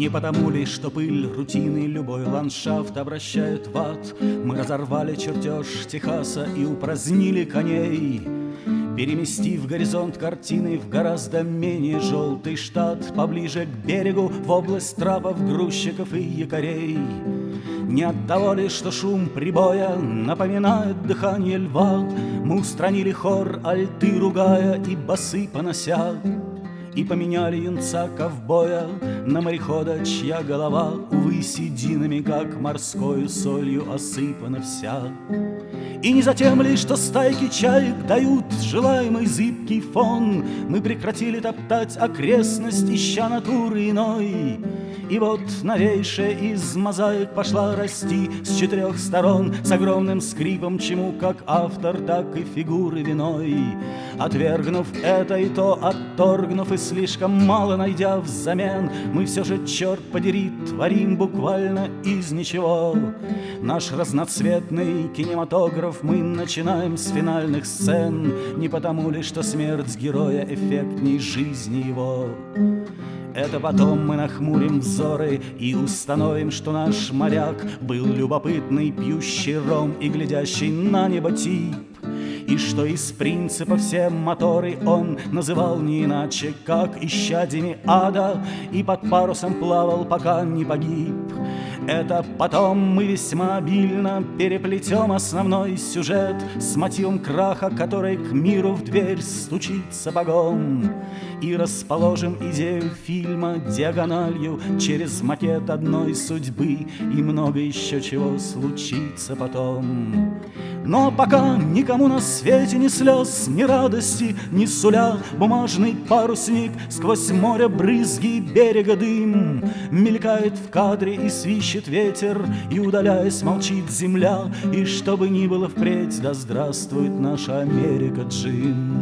Не потому ли, что пыль рутины любой ландшафт обращает в ад, мы разорвали чертеж Техаса и упразднили коней, переместив горизонт картины в гораздо менее желтый штат, поближе к берегу, в область трапов, грузчиков и якорей. Не от того ли, что шум прибоя напоминает дыхание льва, мы устранили хор альты, ругая и басы понося, и поменяли юнца-ковбоя на морехода, чья голова, увы, сединами, как морской солью, осыпана вся. И не затем ли, что стайки чаек дают желаемый зыбкий фон, мы прекратили топтать окрестность, ища натуры иной. И вот новейшая из мозаик пошла расти с 4 сторон, с огромным скрипом, чему как автор, так и фигуры виной. Отвергнув это и то, отторгнув и слишком мало найдя взамен, мы все же, черт подери, творим буквально из ничего. Наш разноцветный кинематограф мы начинаем с финальных сцен, не потому ли, что смерть героя эффектней жизни его. Это потом мы нахмурим взоры и установим, что наш моряк был любопытный, пьющий ром и глядящий на небо тип, и что из принципа все моторы он называл не иначе, как исчадьями ада, и под парусом плавал, пока не погиб. Это потом мы весьма обильно переплетем основной сюжет с мотивом краха, который к миру в дверь стучит сапогом, и расположим идею фильма диагональю через макет одной судьбы, и много еще чего случится потом. Но пока никому на свете ни слез, ни радости, ни суля бумажный парусник, сквозь море брызги берега дым мелькает в кадре и свищет ветер, и, удаляясь, молчит земля, и что бы ни было впредь, да здравствует наша Америка, Джим.